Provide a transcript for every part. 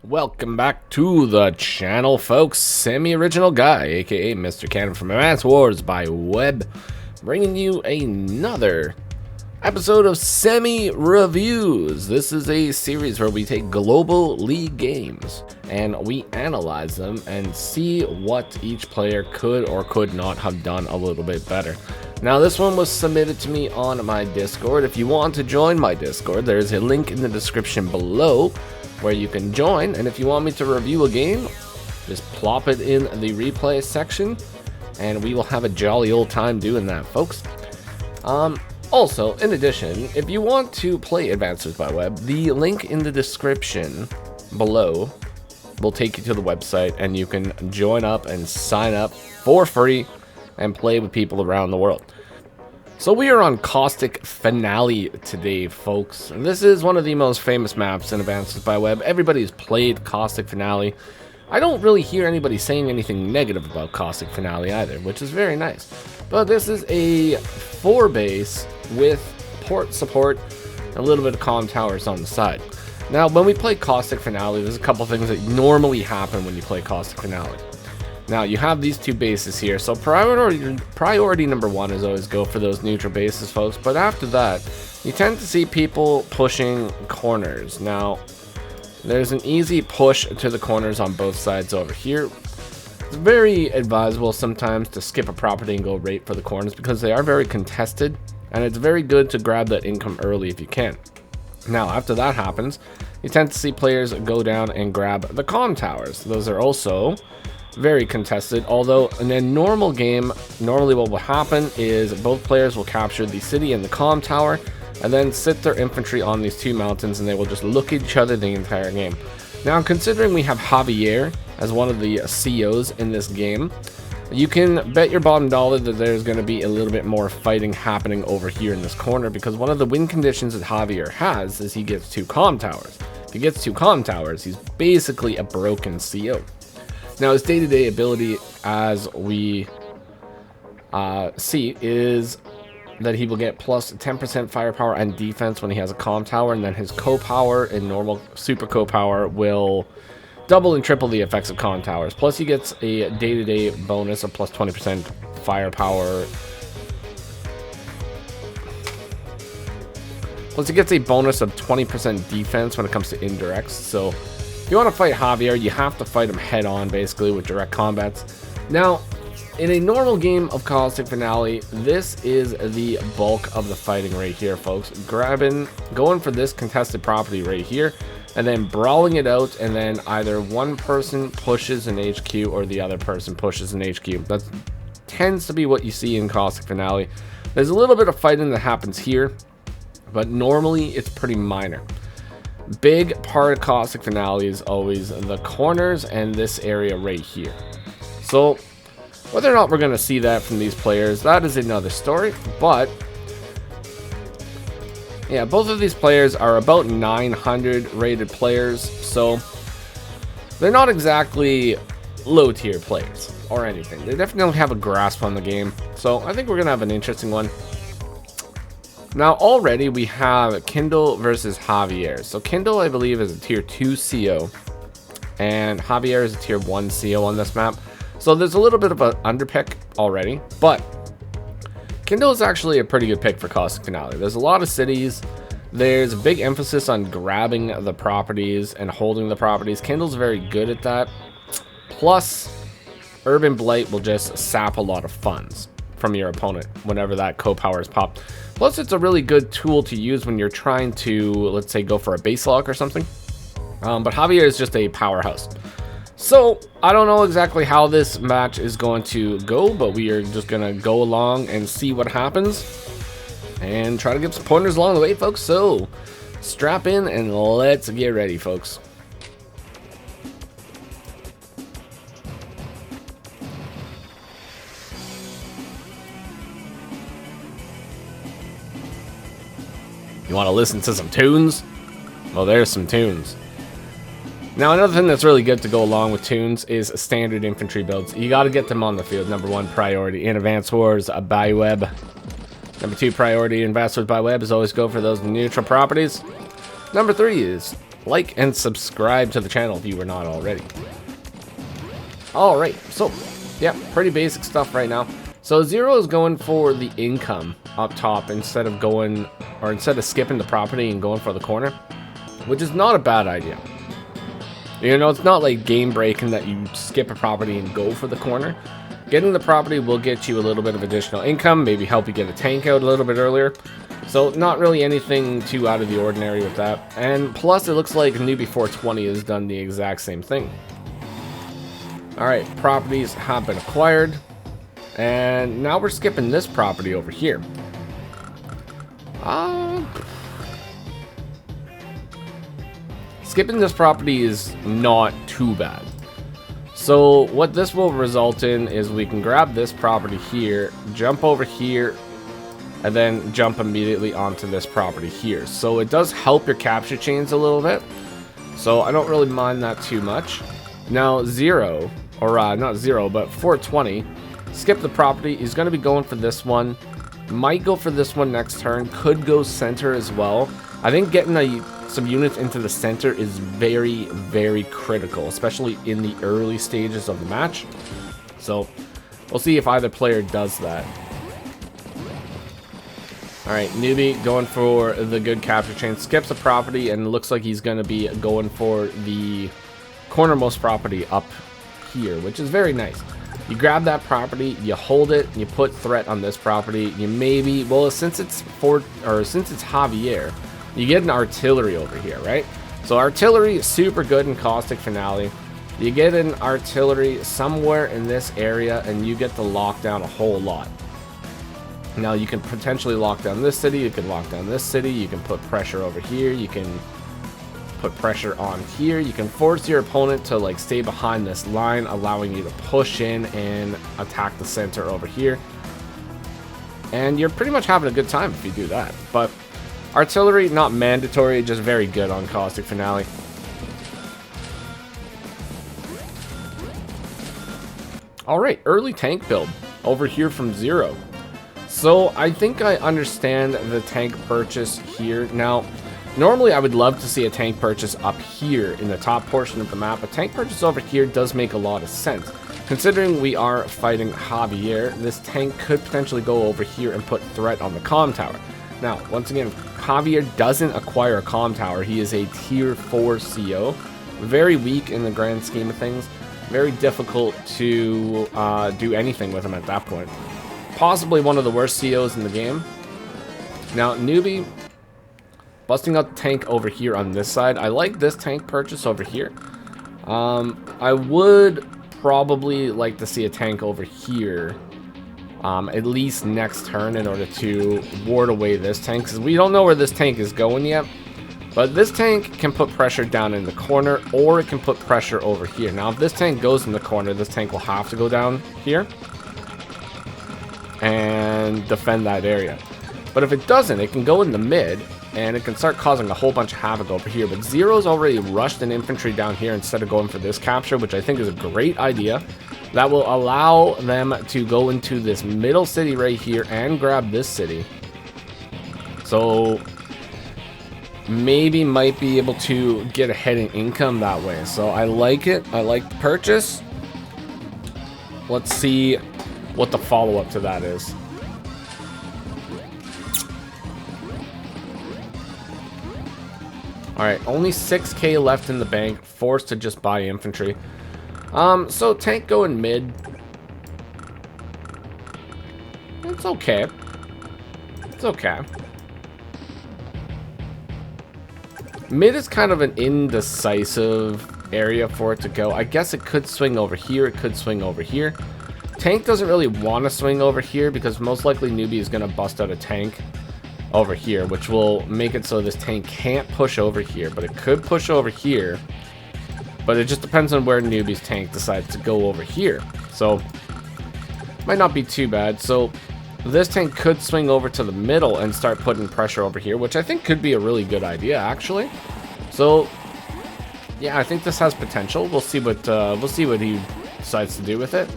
Welcome back to the channel, folks. Semi-original guy, aka Mr. Cannon from Advanced Wars by Web, bringing you another episode of Semi-Reviews. This is a series where we take global league games and we analyze them and see what each player could or could not have done a little bit better. Now, this one was submitted to me on my Discord. If you want to join my Discord, there's a link in the description below where you can join, and if you want me to review a game, just plop it in the replay section and we will have a jolly old time doing that, folks. Also, in addition, if you want to play Advanced Wars by Web, the link in the description below will take you to the website and you can join up and sign up for free and play with people around the world. So we are on Caustic Finale today, folks. And this is one of the most famous maps in Advanced Wars by Web. Everybody's played Caustic Finale. I don't really hear anybody saying anything negative about Caustic Finale either, which is very nice. But this is a 4-base with port support, a little bit of comm towers on the side. Now, when we play Caustic Finale, there's a couple things that normally happen when you play Caustic Finale. Now, you have these two bases here, so priority number one is always go for those neutral bases, folks. But after that, you tend to see people pushing corners. Now, there's an easy push to the corners on both sides over here. It's very advisable sometimes to skip a property and go right for the corners because they are very contested, and it's very good to grab that income early if you can. Now, after that happens, you tend to see players go down and grab the comm towers. Those are also very contested, although in a normal game, normally what will happen is both players will capture the city and the comm tower and then sit their infantry on these two mountains, and they will just look at each other the entire game. Now, considering we have Javier as one of the COs in this game, you can bet your bottom dollar that there's going to be a little bit more fighting happening over here in this corner, because one of the win conditions that Javier has is he gets two comm towers. If he gets two comm towers, he's basically a broken CO. Now, his day-to-day ability, as we see, is that he will get plus 10% firepower and defense when he has a comm tower, and then his co-power and normal super co-power will double and triple the effects of comm towers. Plus, he gets a day-to-day bonus of plus 20% firepower. Plus, he gets a bonus of 20% defense when it comes to indirects. So if you want to fight Javier, you have to fight him head-on, basically, with direct combats. Now, in a normal game of Caustic Finale, this is the bulk of the fighting right here, folks. Going for this contested property right here, and then brawling it out, and then either one person pushes an HQ or the other person pushes an HQ. That tends to be what you see in Caustic Finale. There's a little bit of fighting that happens here, but normally it's pretty minor. Big part of Caustic Finale is always the corners and this area right here. So whether or not we're going to see that from these players, that is another story. But yeah, both of these players are about 900 rated players, so they're not exactly low tier players or anything. They definitely have a grasp on the game, so I think we're going to have an interesting one. Now, already we have Kindle versus Javier. So Kindle, I believe, is a tier 2 CO, and Javier is a tier 1 CO on this map. So there's a little bit of an underpick already, but Kindle is actually a pretty good pick for Caustic Finale. There's a lot of cities. There's a big emphasis on grabbing the properties and holding the properties. Kindle's very good at that. Plus, Urban Blight will just sap a lot of funds from your opponent whenever that co-power is popped. Plus, it's a really good tool to use when you're trying to, let's say, go for a base lock or something. But Javier is just a powerhouse. So, I don't know exactly how this match is going to go, but we are just going to go along and see what happens and try to get some pointers along the way, folks. So, strap in and let's get ready, folks. You want to listen to some tunes? Well, there's some tunes. Now, another thing that's really good to go along with tunes is standard infantry builds. You got to get them on the field. Number one priority in Advanced Wars by Web. Number two priority in Advanced Wars by Web is always go for those neutral properties. Number three is like and subscribe to the channel if you were not already. Alright, so, yeah, pretty basic stuff right now. So Zero is going for the income up top instead of skipping the property and going for the corner, which is not a bad idea. You know, it's not like game breaking that you skip a property and go for the corner. Getting the property will get you a little bit of additional income, maybe help you get a tank out a little bit earlier. So not really anything too out of the ordinary with that. And plus it looks like Newbie 420 has done the exact same thing. Alright, properties have been acquired. And now we're skipping this property over here. Skipping this property is not too bad. So what this will result in is we can grab this property here, jump over here, and then jump immediately onto this property here. So it does help your capture chains a little bit. So I don't really mind that too much. Now Zero, or not Zero, but 420, skip the property. He's going to be going for this one. Might go for this one next turn. Could go center as well. I think getting some units into the center is very, very critical, especially in the early stages of the match. So we'll see if either player does that. Alright, Newbie going for the good capture chain. Skips a property and looks like he's going to be going for the cornermost property up here, which is very nice. You grab that property, you hold it, you put threat on this property. You maybe, well, since it's Javier, you get an artillery over here, right? So artillery is super good in Caustic Finale. You get an artillery somewhere in this area and you get to lock down a whole lot. Now you can potentially lock down this city, you can lock down this city, you can put pressure over here, you can put pressure on here, you can force your opponent to like stay behind this line, allowing you to push in and attack the center over here. And you're pretty much having a good time if you do that. But artillery, not mandatory, just very good on Caustic Finale. Alright, early tank build over here from Zero. So I think I understand the tank purchase here. Now, normally I would love to see a tank purchase up here in the top portion of the map. A tank purchase over here does make a lot of sense. Considering we are fighting Javier, this tank could potentially go over here and put threat on the comm tower. Now, once again, Javier doesn't acquire a comm tower. He is a tier 4 CO. Very weak in the grand scheme of things. Very difficult to do anything with him at that point. Possibly one of the worst COs in the game. Now, Newbie busting out the tank over here on this side. I like this tank purchase over here. I would probably like to see a tank over here. At least next turn in order to ward away this tank, because we don't know where this tank is going yet. But this tank can put pressure down in the corner, or it can put pressure over here. Now, if this tank goes in the corner, this tank will have to go down here and defend that area. But if it doesn't, it can go in the mid, and it can start causing a whole bunch of havoc over here. But Zero's already rushed an infantry down here instead of going for this capture, which I think is a great idea. That will allow them to go into this middle city right here and grab this city. So maybe might be able to get ahead in income that way. So I like it. I like the purchase. Let's see what the follow-up to that is. Alright, only 6k left in the bank, forced to just buy infantry. So tank going mid. It's okay. It's okay. Mid is kind of an indecisive area for it to go. I guess it could swing over here, it could swing over here. Tank doesn't really want to swing over here because most likely Newbie is going to bust out a tank over here, which will make it so this tank can't push over here, but it could push over here. But it just depends on where Newbie's tank decides to go over here. So might not be too bad. So this tank could swing over to the middle and start putting pressure over here, which I think could be a really good idea, actually. So yeah, I think this has potential. We'll see what he decides to do with it.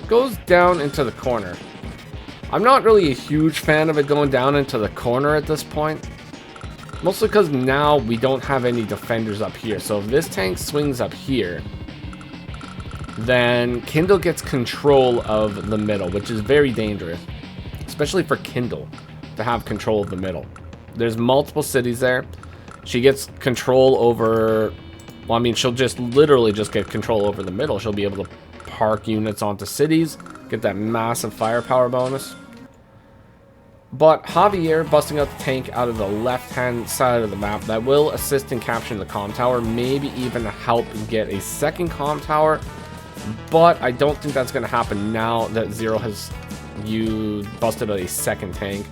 Goes down into the corner. I'm not really a huge fan of it going down into the corner at this point. Mostly because now we don't have any defenders up here. So if this tank swings up here, then Kindle gets control of the middle, which is very dangerous. Especially for Kindle to have control of the middle. There's multiple cities there. She gets control over... Well, I mean, she'll just literally just get control over the middle. She'll be able to park units onto cities, get that massive firepower bonus. But Javier busting out the tank out of the left-hand side of the map, that will assist in capturing the comm tower, maybe even help get a second comm tower. But I don't think that's going to happen now that Zero has busted out a second tank.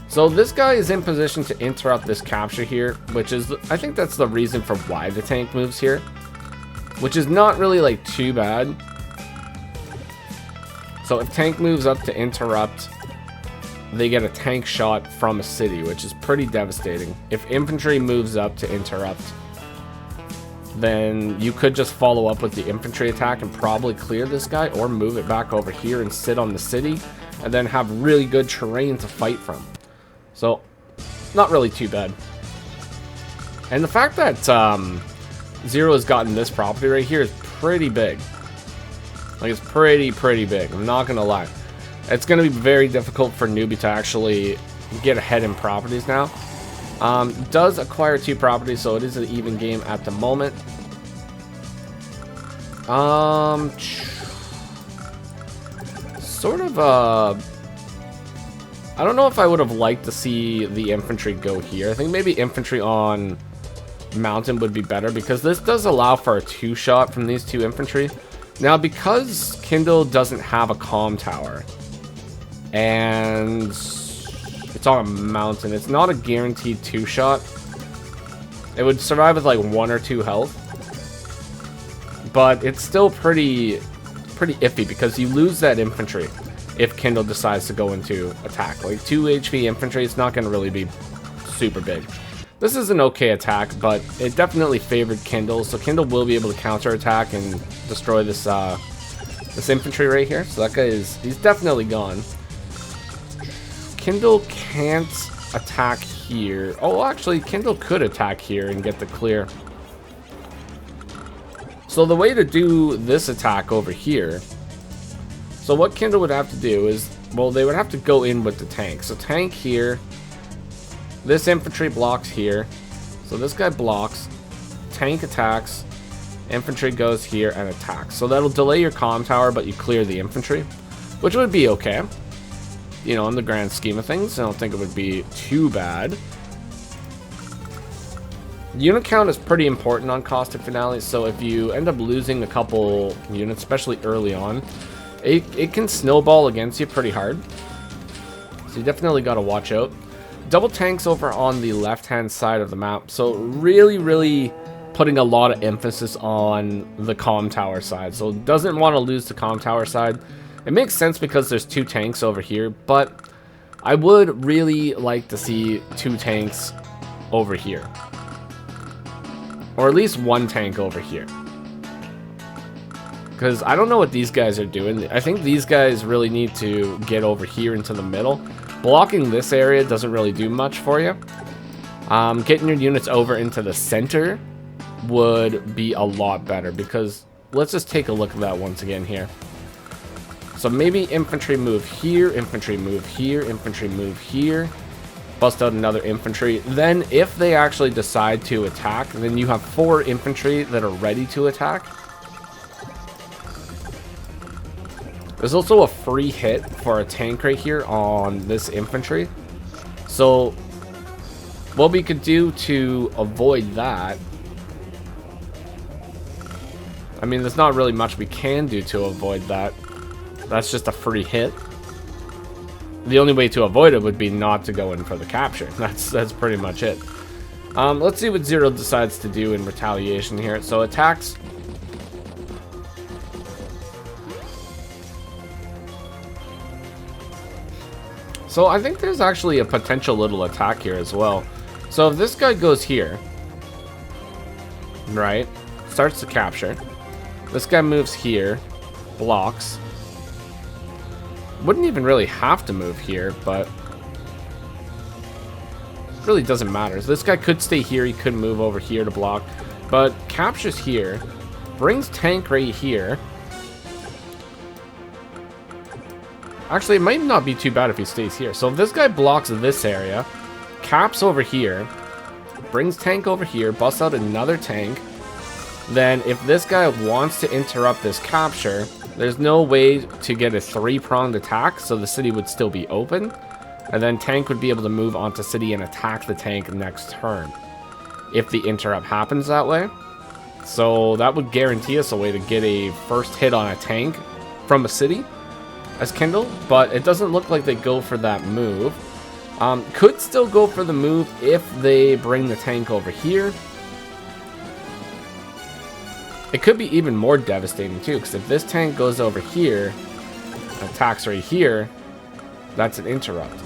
So this guy is in position to interrupt this capture here, which is, I think that's the reason for why the tank moves here. Which is not really like too bad. So if tank moves up to interrupt, they get a tank shot from a city, which is pretty devastating. If infantry moves up to interrupt, then you could just follow up with the infantry attack and probably clear this guy, or move it back over here and sit on the city, and then have really good terrain to fight from. So, not really too bad. And the fact that Zero has gotten this property right here is pretty big. Like, it's pretty big. I'm not gonna lie. It's gonna be very difficult for Newbie to actually get ahead in properties now. Does acquire 2 properties, so it is an even game at the moment. Sort of, I don't know if I would have liked to see the infantry go here. I think maybe infantry on mountain would be better, because this does allow for a 2-shot from these 2 infantry. Now, because Kindle doesn't have a comm tower, and it's on a mountain, it's not a guaranteed 2-shot. It would survive with like 1 or 2 health, but it's still pretty iffy, because you lose that infantry if Kindle decides to go into attack. Like 2 HP infantry, it's not going to really be super big. This is an okay attack, but it definitely favored Kindle, so Kindle will be able to counterattack and destroy this this infantry right here. So that guy he's definitely gone. Kindle can't attack here. Oh, actually, Kindle could attack here and get the clear. So the way to do this attack over here, so what Kindle would have to do is, well, they would have to go in with the tank. So tank here, this infantry blocks here, so this guy blocks, tank attacks, infantry goes here and attacks. So that'll delay your comm tower, but you clear the infantry, which would be okay. You know, in the grand scheme of things, I don't think it would be too bad. Unit count is pretty important on Caustic Finale, so if you end up losing a couple units, especially early on, it can snowball against you pretty hard. So you definitely got to watch out. Double tanks over on the left-hand side of the map, so really putting a lot of emphasis on the comm tower side. So doesn't want to lose the comm tower side. It makes sense because there's 2 tanks over here, but I would really like to see 2 tanks over here. Or at least 1 tank over here. Because I don't know what these guys are doing. I think these guys really need to get over here into the middle. Blocking this area doesn't really do much for you. Getting your units over into the center would be a lot better, because let's just take a look at that once again here. So maybe infantry move here, infantry move here, infantry move here. Bust out another infantry. Then if they actually decide to attack, then you have 4 infantry that are ready to attack. There's also a free hit for a tank right here on this infantry. So what we could do to avoid that, I mean, there's not really much we can do to avoid that. That's just a free hit. The only way to avoid it would be not to go in for the capture. That's pretty much it. Let's see what Zero decides to do in retaliation here. So attacks. So I think there's actually a potential little attack here as well. So if this guy goes here, right, starts to capture. This guy moves here, blocks. Wouldn't even really have to move here, but really doesn't matter. So this guy could stay here. He could move over here to block. But captures here. Brings tank right here. Actually, it might not be too bad if he stays here. So if this guy blocks this area, caps over here, brings tank over here, busts out another tank, then if this guy wants to interrupt this capture, there's no way to get a 3-pronged attack, so the city would still be open. And then tank would be able to move onto city and attack the tank next turn, if the interrupt happens that way. So that would guarantee us a way to get a first hit on a tank from a city as Kindle, but it doesn't look like they go for that move. Could still go for the move if they bring the tank over here. It could be even more devastating too, because if this tank goes over here, attacks right here, that's an interrupt.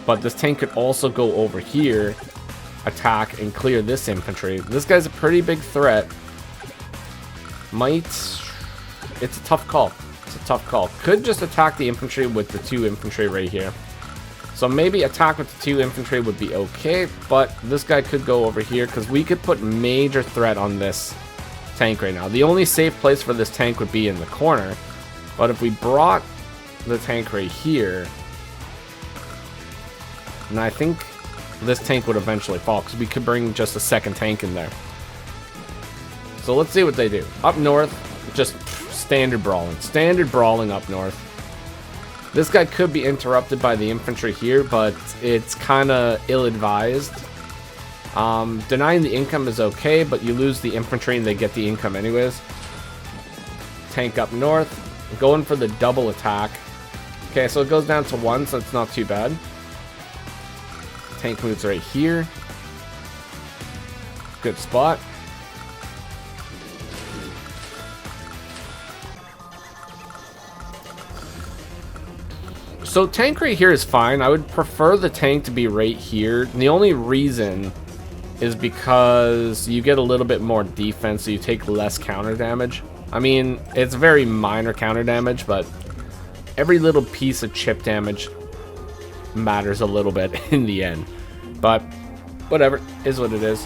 But this tank could also go over here, attack, and clear this infantry. This guy's a pretty big threat. It's a tough call. It's a tough call. Could just attack the infantry with the 2 infantry right here. So maybe attack with the 2 infantry would be okay, but this guy could go over here because we could put major threat on this tank right now. The only safe place for this tank would be in the corner, but if we brought the tank right here, and I think this tank would eventually fall because we could bring just a second tank in there. So let's see what they do. Up north, just standard brawling up north. This guy could be interrupted by the infantry here, but it's kind of ill-advised. Denying the income is okay, but you lose the infantry and they get the income anyways. Tank up north, going for the double attack. Okay, so it goes down to 1, so it's not too bad. Tank moves right here. Good spot. So tank right here is fine. I would prefer the tank to be right here. And the only reason is because you get a little bit more defense, so you take less counter damage. I mean, it's very minor counter damage, but every little piece of chip damage matters a little bit in the end. But whatever, is what it is.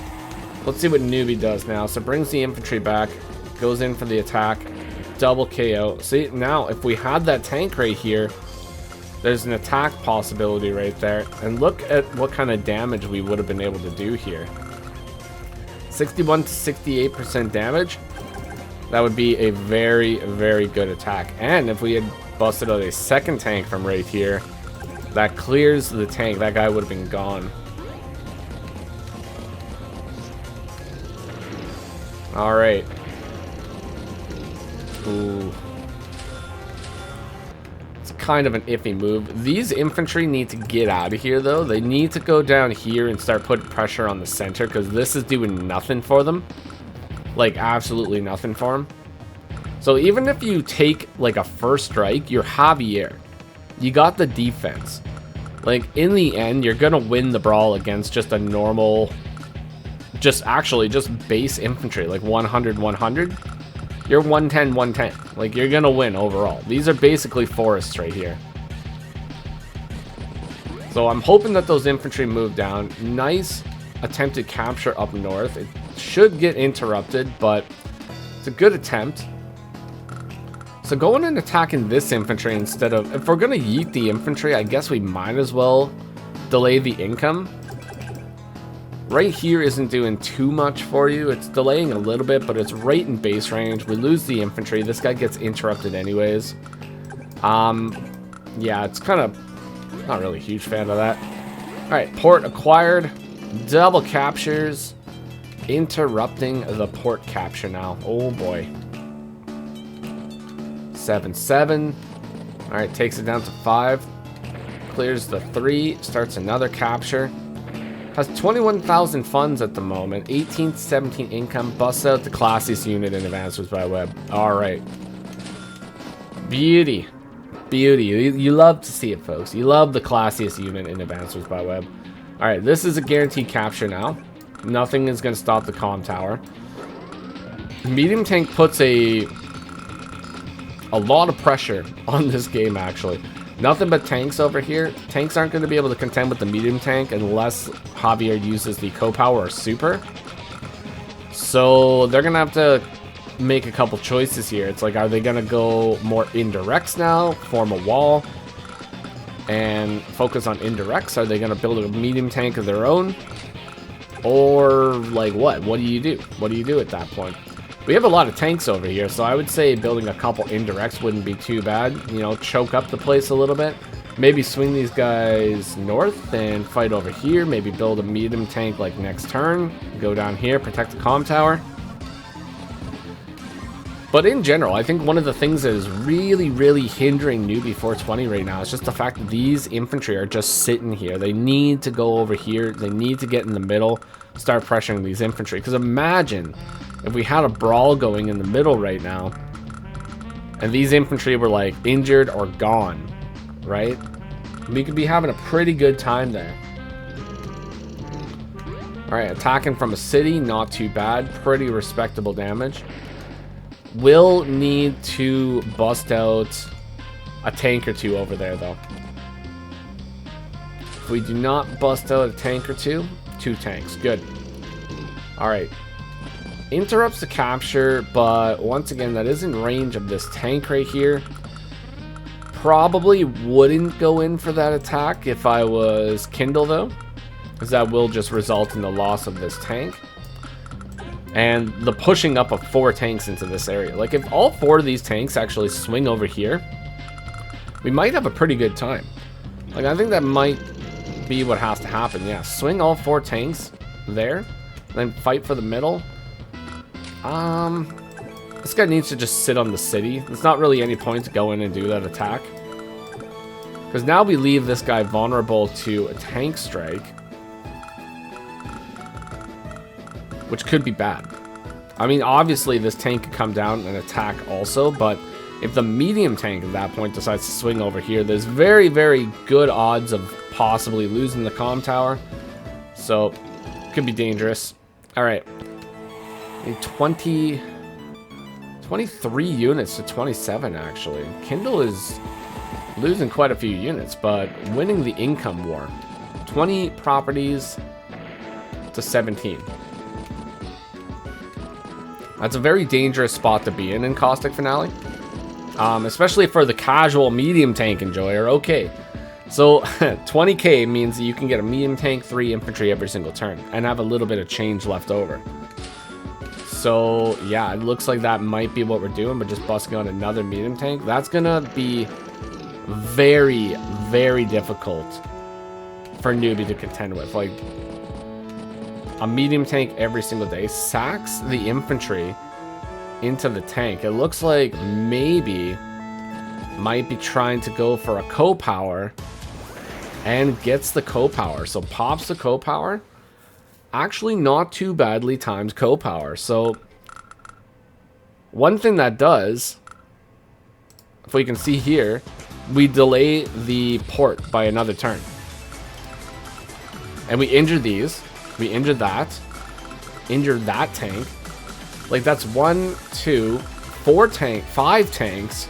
Let's see what newbie does now. So brings the infantry back, goes in for the attack, double KO. See, now if we had that tank right here, there's an attack possibility right there. And look at what kind of damage we would have been able to do here. 61 to 68% damage. That would be a very, very good attack. And if we had busted out a second tank from right here, that clears the tank. That guy would have been gone. All right. Ooh. Kind of an iffy move. These infantry need to get out of here though. They need to go down here and start putting pressure on the center, because this is doing nothing for them. Like absolutely nothing for them. So even if you take like a first strike, you're Javier. You got the defense. Like in the end, you're gonna win the brawl against just a normal, just base infantry, like 100 100. You're 110, 110. Like, you're gonna win overall. These are basically forests right here. So I'm hoping that those infantry move down. Nice attempted capture up north. It should get interrupted, but it's a good attempt. So going and attacking this infantry instead of... If we're gonna yeet the infantry, I guess we might as well delay the income. Right here isn't doing too much for you. It's delaying a little bit, but it's right in base range. We lose the infantry. This guy gets interrupted anyways. Yeah, it's kind of not really a huge fan of that. All right, port acquired. Double captures. Interrupting the port capture now. Oh boy. 7-7. All right, takes it down to 5. Clears the 3. Starts another capture. Has 21,000 funds at the moment, 18 to 17 income, busts out the classiest unit in Advanced by Web. Alright. Beauty. Beauty. You love to see it, folks. You love the classiest unit in Advanced by Web. Alright, this is a guaranteed capture now. Nothing is going to stop the comm tower. Medium tank puts a lot of pressure on this game, actually. Nothing but tanks over here. Tanks aren't going to be able to contend with the medium tank unless Javier uses the co-power or super. So they're going to have to make a couple choices here. It's like, are they going to go more indirects now, form a wall, and focus on indirects? Are they going to build a medium tank of their own? Or, like, what? What do you do? What do you do at that point? We have a lot of tanks over here, so I would say building a couple indirects wouldn't be too bad. You know, choke up the place a little bit. Maybe swing these guys north and fight over here. Maybe build a medium tank like next turn. Go down here, protect the comm tower. But in general, I think one of the things that is really, really hindering Newbie 420 right now is just the fact that these infantry are just sitting here. They need to go over here. They need to get in the middle, start pressuring these infantry. Because imagine if we had a brawl going in the middle right now, and these infantry were like injured or gone, right? We could be having a pretty good time there. Alright, attacking from a city, not too bad. Pretty respectable damage. Will need to bust out a tank or two over there, though. If we do not bust out a tank or two, 2 tanks. Good. Alright. Interrupts the capture, but once again, that is in range of this tank right here. Probably wouldn't go in for that attack if I was Kindle, though, because that will just result in the loss of this tank. And the pushing up of 4 tanks into this area. Like, if all 4 of these tanks actually swing over here, we might have a pretty good time. Like, I think that might be what has to happen. Yeah, swing all 4 tanks there, then fight for the middle. This guy needs to just sit on the city. There's not really any point to go in and do that attack. Because now we leave this guy vulnerable to a tank strike, which could be bad. I mean, obviously this tank could come down and attack also, but if the medium tank at that point decides to swing over here, there's very, very good odds of possibly losing the comm tower. So, could be dangerous. Alright. 23 units to 27, actually. Kindle is losing quite a few units, but winning the income war. 20 properties to 17. That's a very dangerous spot to be in Caustic Finale. Especially for the casual medium tank enjoyer. Okay, so 20k means that you can get a medium tank, 3 infantry every single turn, and have a little bit of change left over. So yeah, it looks like that might be what we're doing, but just busting on another medium tank. That's gonna be very, very difficult for Newbie to contend with. Like, a medium tank every single day sacks the infantry into the tank. It looks like maybe might be trying to go for a co-power and gets the co-power. So pops the co-power. Actually not too badly timed co-power. So one thing that does, if we can see here, we delay the port by another turn. And we injure these. We injured that. Injured that tank. Like, that's 1, 2, 5 tanks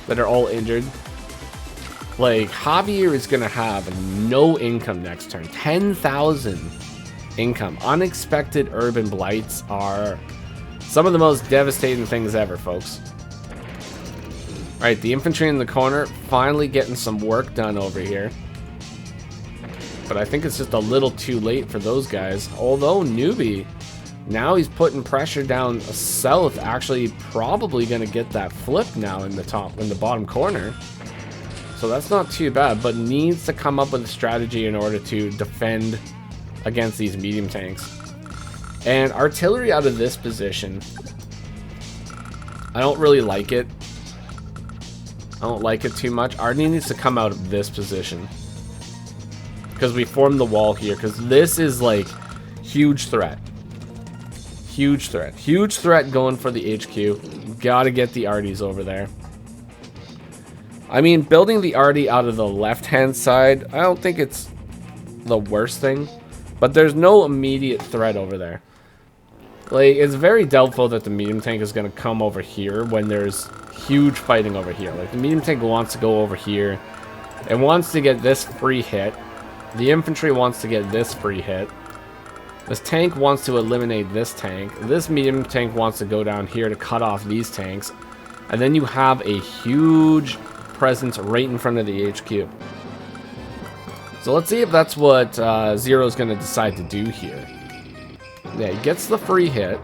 that are all injured. Like, Javier is going to have no income next turn. 10,000 income. Unexpected urban blights are some of the most devastating things ever, folks. Alright, the infantry in the corner finally getting some work done over here. But I think it's just a little too late for those guys. Although Newbie, now he's putting pressure down south. Actually, probably going to get that flip now in the bottom corner. So that's not too bad, but needs to come up with a strategy in order to defend against these medium tanks. And artillery out of this position, I don't really like it. I don't like it too much. Arnie needs to come out of this position, because we formed the wall here, because this is like huge threat. Huge threat. Huge threat going for the HQ. Gotta get the arties over there. I mean, building the arty out of the left-hand side, I don't think it's the worst thing, but there's no immediate threat over there. Like, it's very doubtful that the medium tank is going to come over here when there's huge fighting over here. Like, the medium tank wants to go over here It wants to get this free hit. The infantry wants to get this free hit. This tank wants to eliminate this tank. This medium tank wants to go down here to cut off these tanks. And then you have a huge presence right in front of the HQ. So let's see if that's what Zero's going to decide to do here. Yeah, he gets the free hit.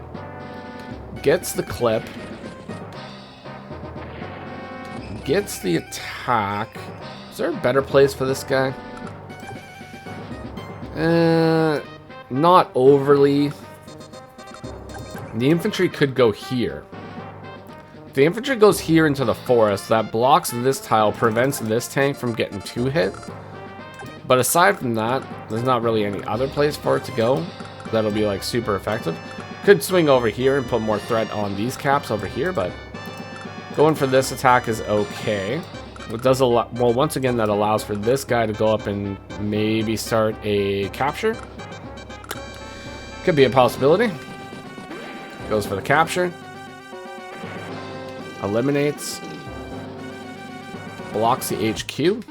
Gets the clip. Gets the attack. Is there a better place for this guy? Not overly. The infantry could go here. If the infantry goes here into the forest, that blocks this tile, prevents this tank from getting 2 hit. But aside from that, there's not really any other place for it to go that'll be like super effective. Could swing over here and put more threat on these caps over here, but going for this attack is okay. It does a lot. Well, once again, that allows for this guy to go up and maybe start a capture. Could be a possibility. Goes for the capture. Eliminates. Blocks the HQ.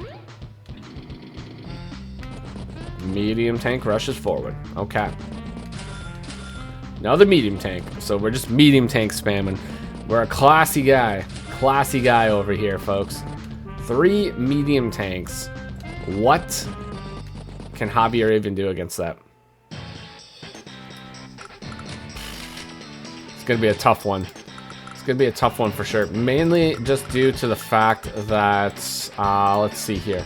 Medium tank rushes forward. Okay. Now the medium tank. So we're just medium tank spamming. We're a classy guy. Classy guy over here, folks. 3 medium tanks. What can Javier even do against that? It's going to be a tough one. It's going to be a tough one for sure. Mainly just due to the fact that, let's see here.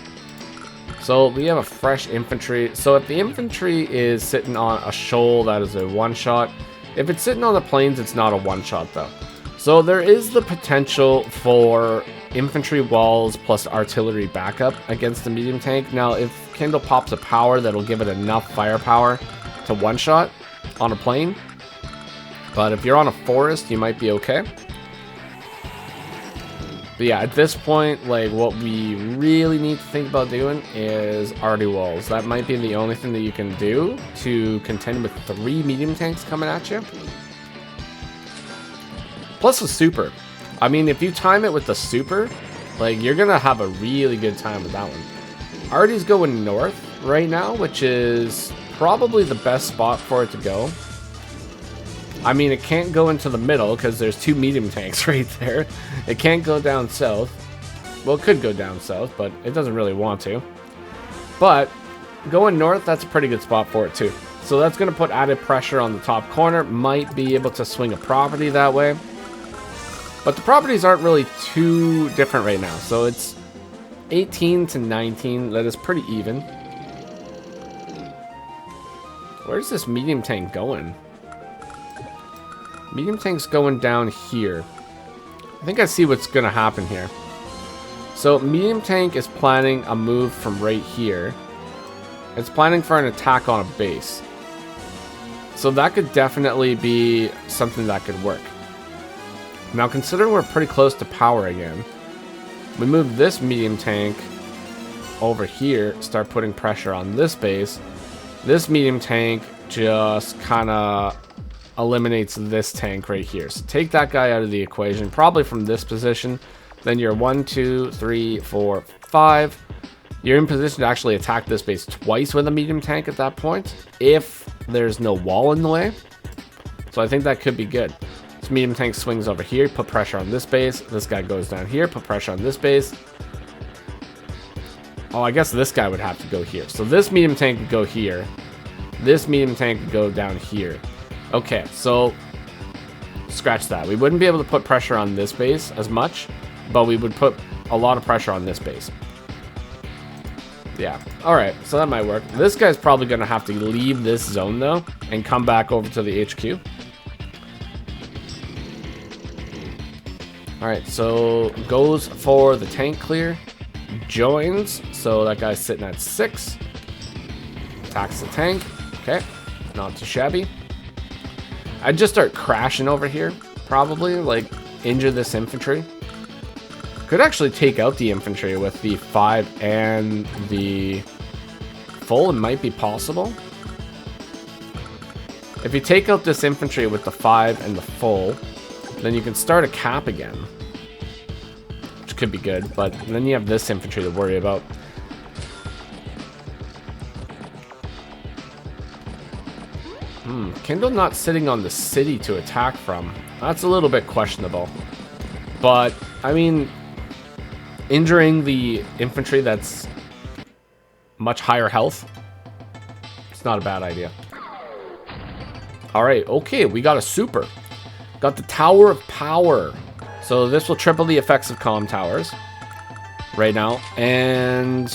So we have a fresh infantry. So if the infantry is sitting on a shoal, that is a one-shot. If it's sitting on the plains, it's not a one-shot though. So there is the potential for infantry walls plus artillery backup against the medium tank. Now, if Kindle pops a power, that'll give it enough firepower to one-shot on a plain. But if you're on a forest, you might be okay. But yeah, at this point, like, what we really need to think about doing is arty walls. That might be the only thing that you can do to contend with 3 medium tanks coming at you. Plus a super. I mean, if you time it with the super, like, you're gonna have a really good time with that one. Arty's going north right now, which is probably the best spot for it to go. I mean, it can't go into the middle because there's 2 medium tanks right there. It can't go down south. Well, it could go down south, but it doesn't really want to. But going north, that's a pretty good spot for it too. So that's going to put added pressure on the top corner. Might be able to swing a property that way. But the properties aren't really too different right now. So it's 18 to 19. That is pretty even. Where's this medium tank going? Medium tank's going down here. I think I see what's going to happen here. So medium tank is planning a move from right here. It's planning for an attack on a base. So that could definitely be something that could work. Now, considering we're pretty close to power again, we move this medium tank over here, start putting pressure on this base. This medium tank just kind of eliminates this tank right here. So take that guy out of the equation, probably from this position. Then you're 1, 2, 3, 4, 5. You're in position to actually attack this base twice with a medium tank at that point, if there's no wall in the way. So I think that could be good. This medium tank swings over here, put pressure on this base. This guy goes down here, put pressure on this base. Oh, I guess this guy would have to go here. So this medium tank would go here. This medium tank would go down here. Okay, so scratch that. We wouldn't be able to put pressure on this base as much, but we would put a lot of pressure on this base. Yeah, alright, so that might work. This guy's probably going to have to leave this zone, though, and come back over to the HQ. Alright, so goes for the tank clear. Joins, so that guy's sitting at 6. Attacks the tank. Okay, not too shabby. I'd just start crashing over here, probably, like, injure this infantry. Could actually take out the infantry with the 5 and the full. It might be possible. If you take out this infantry with the 5 and the full, then you can start a cap again, which could be good, but then you have this infantry to worry about. Kindle not sitting on the city to attack from. That's a little bit questionable. But, I mean, injuring the infantry that's much higher health, it's not a bad idea. Alright, okay, we got a super. Got the Tower of Power. So this will triple the effects of comm towers right now. And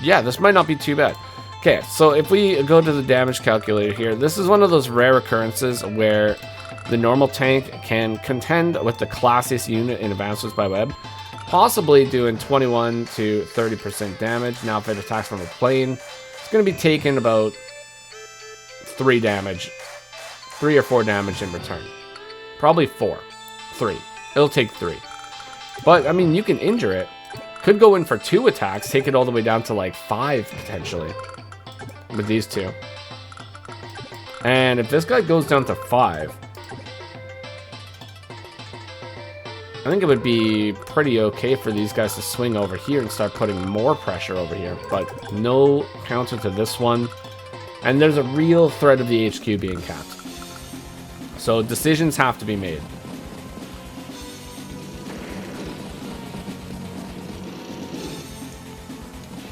yeah, this might not be too bad. Okay, so if we go to the damage calculator here, this is one of those rare occurrences where the normal tank can contend with the classiest unit in Advancements by Webb, possibly doing 21 to 30% damage. Now if it attacks from a plane, it's going to be taking about 3 or 4 damage in return. Probably 3. It'll take 3. But, I mean, you can injure it. Could go in for 2 attacks, take it all the way down to like 5 potentially. With these 2. And if this guy goes down to 5, I think it would be pretty okay for these guys to swing over here and start putting more pressure over here. But no counter to this one. And there's a real threat of the HQ being capped. So decisions have to be made.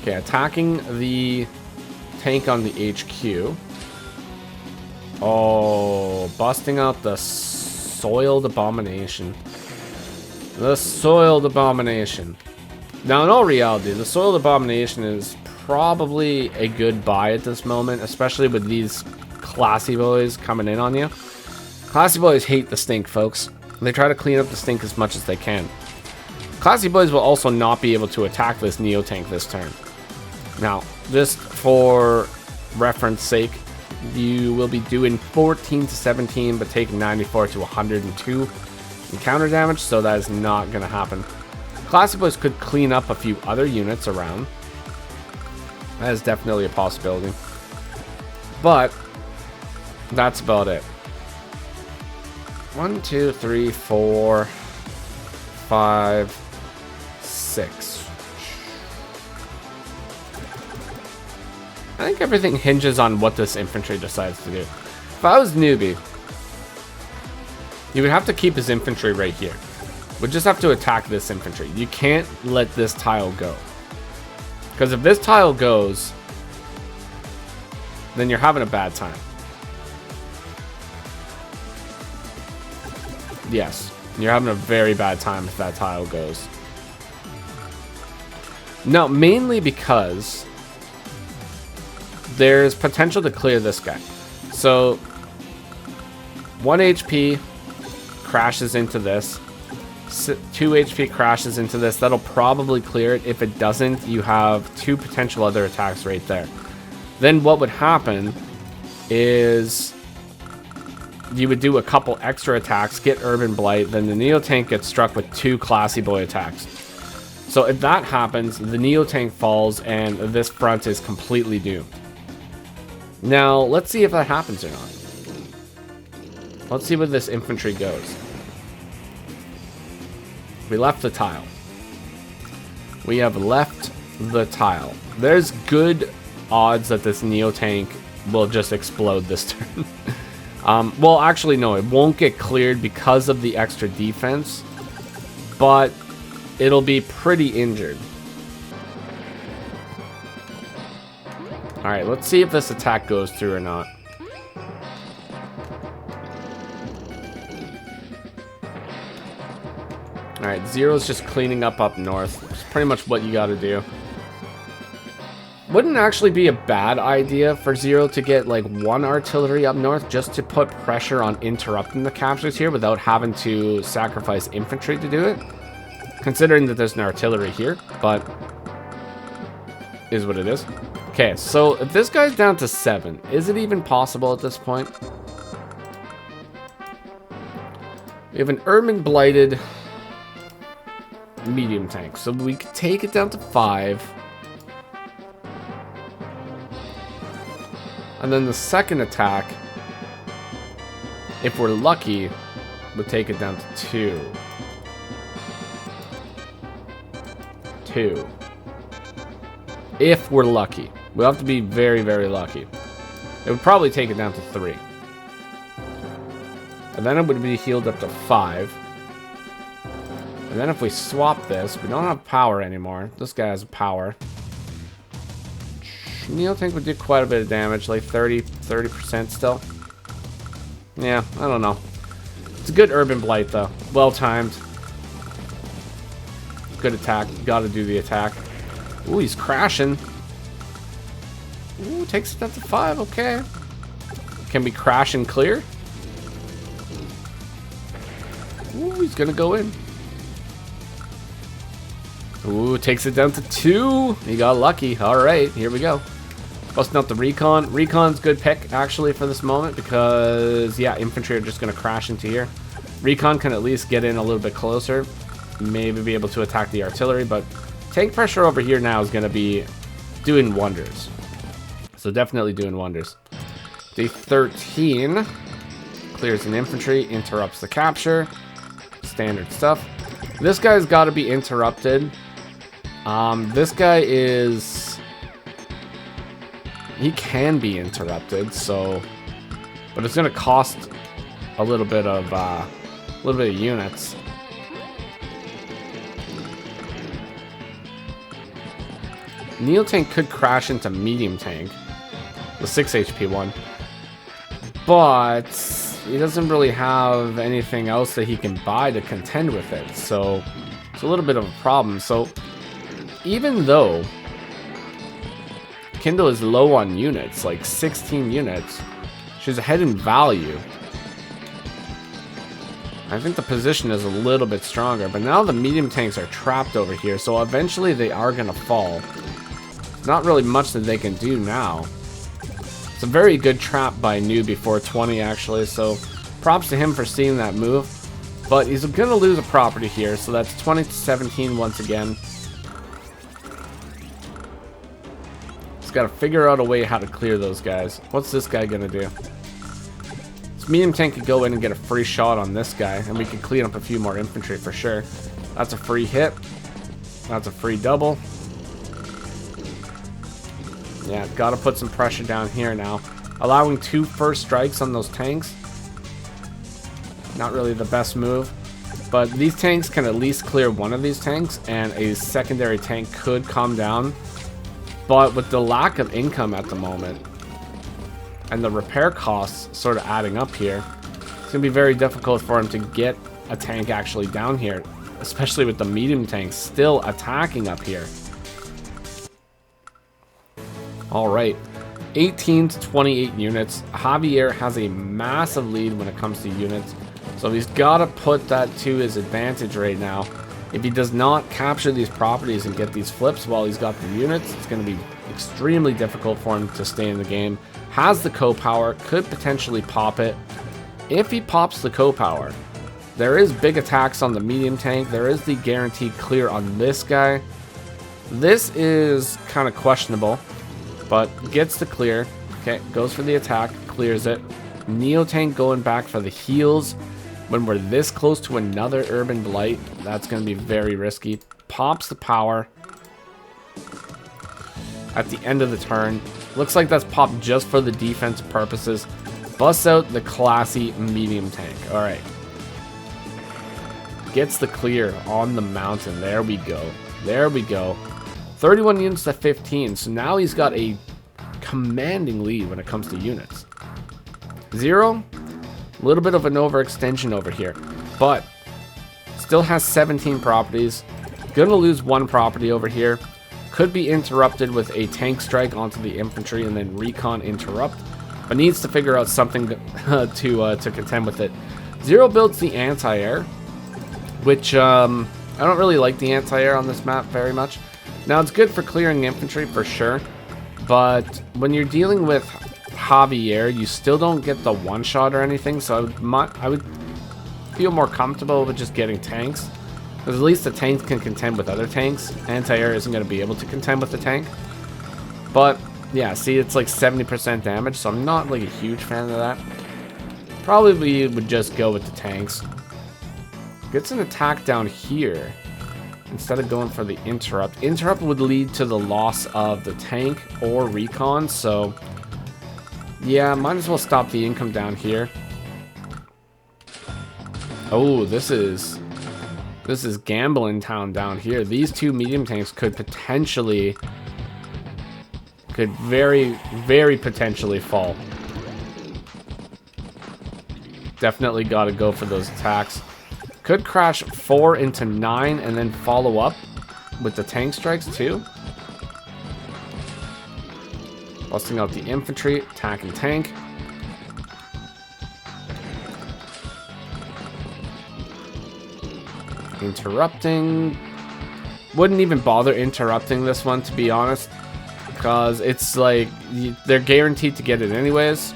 Okay, attacking the tank on the HQ. Oh, busting out the Soiled Abomination. The Soiled Abomination. Now, in all reality, the Soiled Abomination is probably a good buy at this moment, especially with these classy boys coming in on you. Classy boys hate the stink, folks. They try to clean up the stink as much as they can. Classy boys will also not be able to attack this Neo tank this turn. Now, just for reference sake, you will be doing 14 to 17, but taking 94 to 102 in counter damage, so that is not going to happen. Classy boys could clean up a few other units around. That is definitely a possibility. But that's about it. 1, 2, 3, 4, 5, 6. I think everything hinges on what this infantry decides to do. If I was newbie, he would have to keep his infantry right here. Would just have to attack this infantry. You can't let this tile go. Because if this tile goes, then you're having a bad time. Yes, you're having a very bad time if that tile goes. Now, mainly because there's potential to clear this guy. So 1 HP crashes into this. 2 HP crashes into this. That'll probably clear it. If it doesn't, you have 2 potential other attacks right there. Then what would happen is you would do a couple extra attacks, get Urban Blight, then the Neo Tank gets struck with 2 Classy Boy attacks. So if that happens, the Neo Tank falls and this front is completely doomed. Now, let's see if that happens or not. Let's see where this infantry goes. We left the tile. We have left the tile. There's good odds that this Neo Tank will just explode this turn. Well, actually, no, it won't get cleared because of the extra defense, but it'll be pretty injured. Alright, let's see if this attack goes through or not. Alright, Zero's just cleaning up north. It's pretty much what you gotta do. Wouldn't actually be a bad idea for Zero to get like 1 artillery up north just to put pressure on interrupting the captures here without having to sacrifice infantry to do it. Considering that there's an artillery here, but is what it is. Okay, so if this guy's down to 7, is it even possible at this point? We have an Urban Blighted medium tank, so we could take it down to 5. And then the second attack, if we're lucky, would take it down to 2. 2. If we're lucky. We'll have to be very, very lucky. It would probably take it down to 3. And then it would be healed up to 5. And then if we swap this, we don't have power anymore. This guy has power. Neotank would do quite a bit of damage, like 30% still. Yeah, I don't know. It's a good Urban Blight though. Well timed. Good attack. Gotta do the attack. Ooh, he's crashing. Ooh, takes it up to 5. Okay. Can we crash and clear? Ooh, he's gonna go in. Ooh, takes it down to 2. He got lucky. Alright, here we go. Busting out the Recon. Recon's good pick, actually, for this moment, because, yeah, infantry are just gonna crash into here. Recon can at least get in a little bit closer. Maybe be able to attack the artillery, but tank pressure over here now is gonna be doing wonders. So definitely doing wonders. The 13 clears an infantry, interrupts the capture. Standard stuff. This guy's got to be interrupted. This guy is... He can be interrupted, so... But it's going to cost a little bit of units. Neotank could crash into medium tank. The 6 HP one. But he doesn't really have anything else that he can buy to contend with it. So it's a little bit of a problem. So even though Kindle is low on units, like 16 units, she's ahead in value. I think the position is a little bit stronger, but now the medium tanks are trapped over here, so eventually they are going to fall. Not really much that they can do now. It's a very good trap by Newbie 420 actually, so props to him for seeing that move. But he's going to lose a property here, so that's 20 to 17 once again. He's got to figure out a way how to clear those guys. What's this guy going to do? This medium tank could go in and get a free shot on this guy, and we could clean up a few more infantry for sure. That's a free hit. That's a free double. Yeah, gotta put some pressure down here now. Allowing 2 first strikes on those tanks. Not really the best move. But these tanks can at least clear one of these tanks, and a secondary tank could come down. But with the lack of income at the moment, and the repair costs sort of adding up here, it's gonna be very difficult for him to get a tank actually down here. Especially with the medium tanks still attacking up here. Alright, 18 to 28 units. Javier has a massive lead when it comes to units, so he's got to put that to his advantage right now. If he does not capture these properties and get these flips while he's got the units, it's going to be extremely difficult for him to stay in the game. Has the co-power, could potentially pop it. If he pops the co-power, there is big attacks on the medium tank. There is the guaranteed clear on this guy. This is kind of questionable. But gets the clear. Okay, goes for the attack, clears it. Neotank going back for the heals. When we're this close to another Urban Blight, that's going to be very risky. Pops the power at the end of the turn. Looks like that's popped just for the defense purposes. Busts out the classy medium tank. Alright. Gets the clear on the mountain. There we go. There we go. 31 units to 15, so now he's got a commanding lead when it comes to units. 0, a little bit of an overextension over here, but still has 17 properties. Gonna lose 1 property over here. Could be interrupted with a tank strike onto the infantry and then recon interrupt, but needs to figure out something to contend with it. 0 builds the anti-air, which I don't really like the anti-air on this map very much. Now, it's good for clearing infantry for sure, but when you're dealing with Javier, you still don't get the one-shot or anything, so I would feel more comfortable with just getting tanks, because at least the tanks can contend with other tanks. Anti-air isn't going to be able to contend with the tank, but yeah, see, it's like 70% damage, so I'm not like a huge fan of that. Probably would just go with the tanks. Gets an attack down here. Instead of going for the interrupt. Interrupt would lead to the loss of the tank or recon, so Yeah, might as well stop the income down here. Oh, this is gambling town down here. These two medium tanks could very, very potentially fall. Definitely got to go for those attacks. Could crash 4 into 9 and then follow up with the tank strikes too. Busting out the infantry, attacking tank. Interrupting. Wouldn't even bother interrupting this one, to be honest, because it's like they're guaranteed to get it anyways.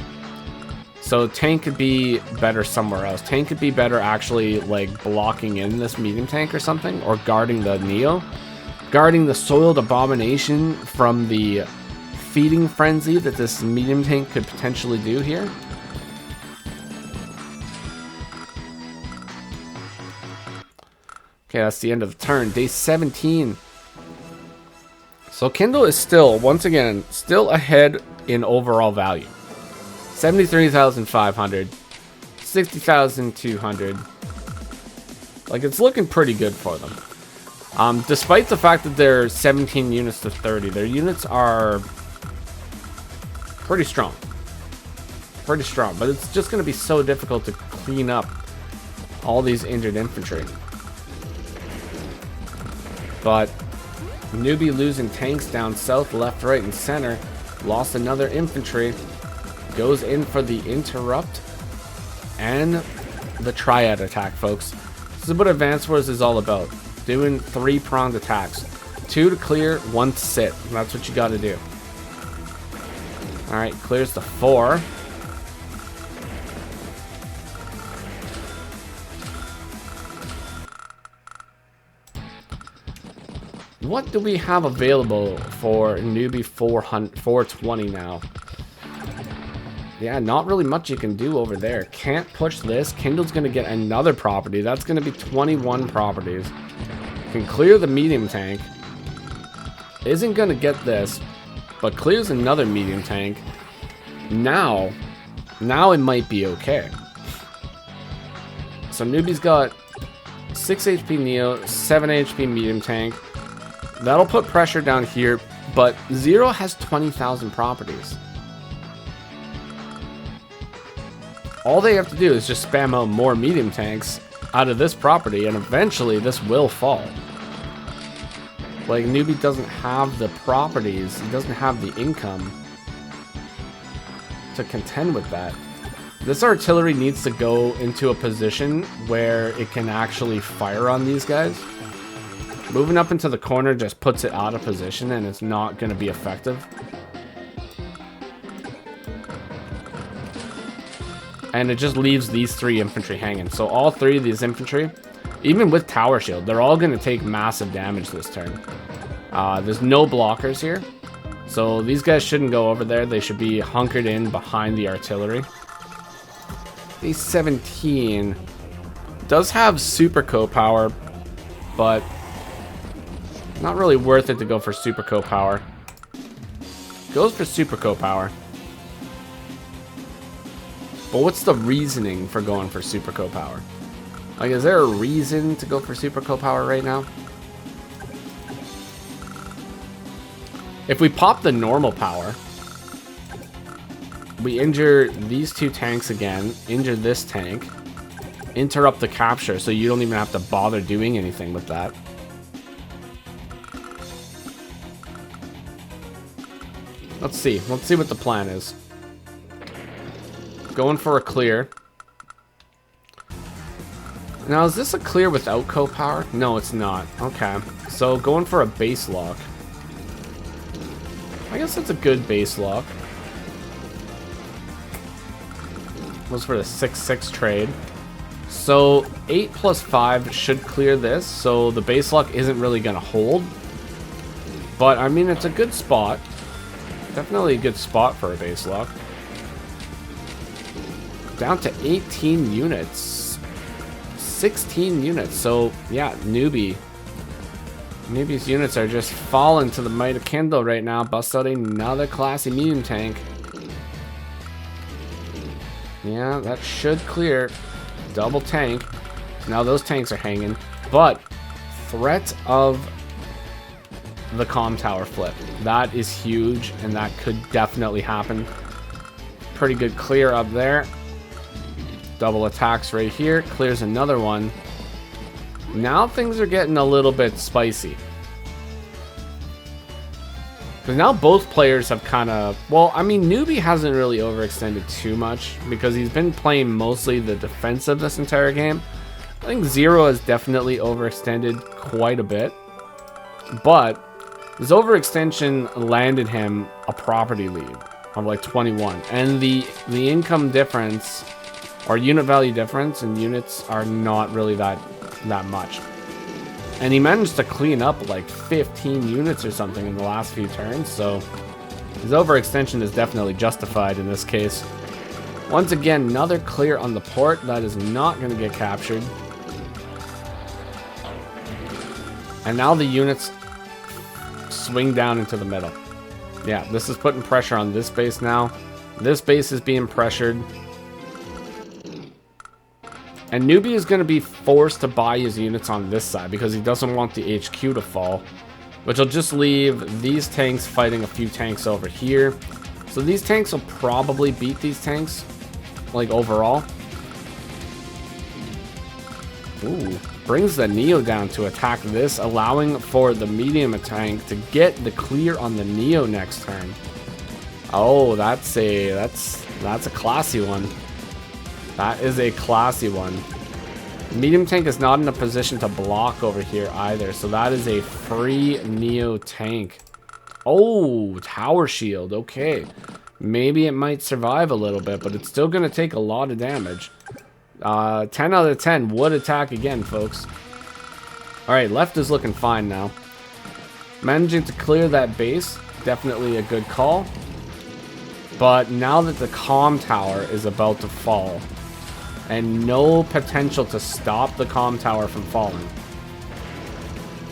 So tank could be better somewhere else. Tank could be better actually like blocking in this medium tank or something, or guarding the Neo, guarding the soiled abomination from the feeding frenzy that this medium tank could potentially do here. Okay, that's the end of the turn. Day 17. So Kindle is still, once again, still ahead in overall value. 73,500, 60,200. Like, it's looking pretty good for them. Despite the fact that they're 17 units to 30, their units are pretty strong. Pretty strong, but it's just going to be so difficult to clean up all these injured infantry. But newbie losing tanks down south, left, right, and center. Lost another infantry. Goes in for the interrupt and the triad attack, folks. This is what Advanced Wars is all about. Doing 3-pronged attacks. 2 to clear, 1 to sit. That's what you got to do. Alright, clears the 4. What do we have available for newbie 420 now? Yeah, not really much you can do over there. Can't push this. Kindle's going to get another property. That's going to be 21 properties. Can clear the medium tank. Isn't going to get this, but clears another medium tank. Now it might be okay. So newbie's got 6 HP Neo, 7 HP medium tank. That'll put pressure down here, but Zero has 20,000 properties. All they have to do is just spam out more medium tanks out of this property, and eventually this will fall. Like, newbie doesn't have the properties, he doesn't have the income to contend with that. This artillery needs to go into a position where it can actually fire on these guys. Moving up into the corner just puts it out of position, and it's not going to be effective. And it just leaves these 3 infantry hanging. So all 3 of these infantry, even with tower shield, they're all going to take massive damage this turn. There's no blockers here. So these guys shouldn't go over there. They should be hunkered in behind the artillery. Day 17 does have super co-power, but not really worth it to go for super co-power. Goes for super co-power. But what's the reasoning for going for super co-power? Like, is there a reason to go for super co-power right now? If we pop the normal power, we injure these 2 tanks again, injure this tank, interrupt the capture, so you don't even have to bother doing anything with that. Let's see what the plan is. Going for a clear. Now, is this a clear without co-power? No, it's not. Okay, so going for a base lock. I guess that's a good base lock. Goes for the 6-6 trade. So 8 plus 5 should clear this, so the base lock isn't really gonna hold. But I mean, it's a good spot. Definitely a good spot for a base lock. Down to 18 units. 16 units. So, yeah, newbie's units are just falling to the might of Kindle right now. Bust out another classy medium tank. Yeah, that should clear. Double tank. Now those tanks are hanging. But threat of the comm tower flip. That is huge, and that could definitely happen. Pretty good clear up there. Double attacks right here. Clears another one. Now things are getting a little bit spicy. Because now both players have kind of... Well, I mean, Newbie hasn't really overextended too much because he's been playing mostly the defensive this entire game. I think Zero has definitely overextended quite a bit. But his overextension landed him a property lead of like 21. And the income difference, or unit value difference in units, are not really that much. And he managed to clean up like 15 units or something in the last few turns, so his overextension is definitely justified in this case. Once again, another clear on the port. That is not going to get captured. And now the units swing down into the middle. Yeah, this is putting pressure on this base now. This base is being pressured. And Newbie is going to be forced to buy his units on this side because he doesn't want the HQ to fall. Which will just leave these tanks fighting a few tanks over here. So these tanks will probably beat these tanks, like, overall. Ooh, brings the Neo down to attack this, allowing for the medium tank to get the clear on the Neo next turn. Oh, that's a classy one. That is a classy one. Medium tank is not in a position to block over here either, so that is a free Neo tank. Oh, tower shield. Okay. Maybe it might survive a little bit, but it's still going to take a lot of damage. 10 out of 10 would attack again, folks. Alright, left is looking fine now. Managing to clear that base, definitely a good call. But now that the comm tower is about to fall, and no potential to stop the comm tower from falling,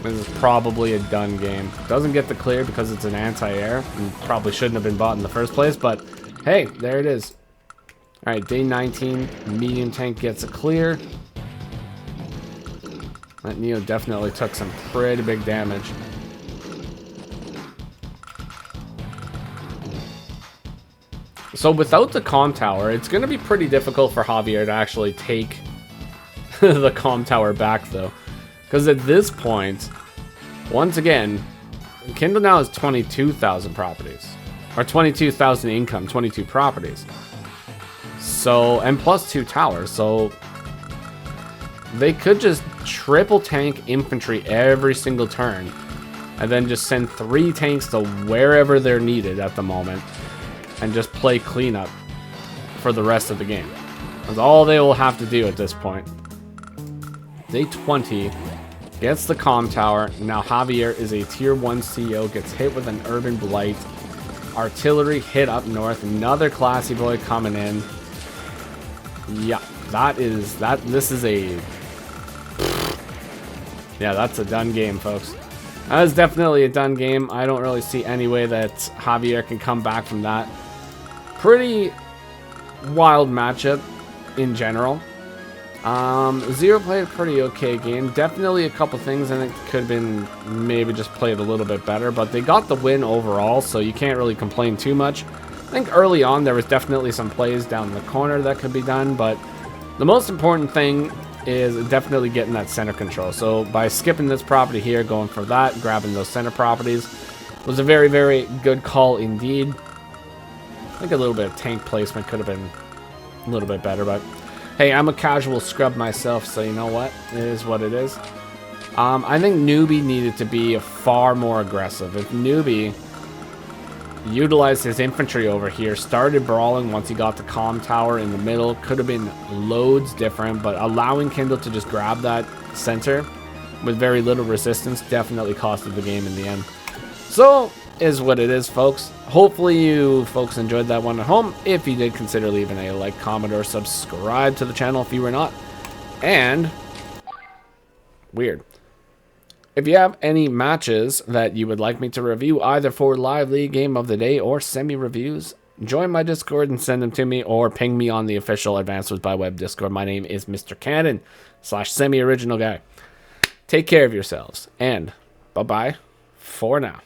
this is probably a done game. Doesn't get the clear because it's an anti-air, and probably shouldn't have been bought in the first place, but hey, there it is. Alright, day 19, medium tank gets a clear. That Neo definitely took some pretty big damage. So without the comm tower, it's going to be pretty difficult for Javier to actually take the comm tower back, though. Because at this point, once again, Kindle now has 22,000 properties. Or 22,000 income, 22 properties. So, and plus 2 towers, so they could just triple tank infantry every single turn. And then just send 3 tanks to wherever they're needed at the moment. And just play cleanup for the rest of the game. That's all they will have to do at this point. Day 20 gets the comm tower. Now Javier is a tier 1 CO, gets hit with an urban blight. Artillery hit up north. Another classy boy coming in. Yeah, this is a... Yeah, that's a done game, folks. That is definitely a done game. I don't really see any way that Javier can come back from that. Pretty wild matchup in general. Zero played a pretty okay game. Definitely a couple things I think could have been maybe just played a little bit better, but they got the win overall, so you can't really complain too much. I think early on there was definitely some plays down the corner that could be done, but the most important thing is definitely getting that center control. So by skipping this property here, going for that, grabbing those center properties was a very, very good call indeed. I think a little bit of tank placement could have been a little bit better, but hey, I'm a casual scrub myself, so you know what? It is what it is. I think Newbie needed to be far more aggressive. If Newbie utilized his infantry over here, started brawling once he got the comm tower in the middle, could have been loads different, but allowing Kindle to just grab that center with very little resistance definitely costed the game in the end. So, is what it is, folks. Hopefully you folks enjoyed that one at home. If you did, consider leaving a like, comment, or subscribe to the channel if you were not. And weird. If you have any matches that you would like me to review, either for live league game of the day or semi-reviews, join my Discord and send them to me, or ping me on the official Advanced Wars by Web Discord. My name is Mr. Cannon / semi-original guy. Take care of yourselves, and bye-bye for now.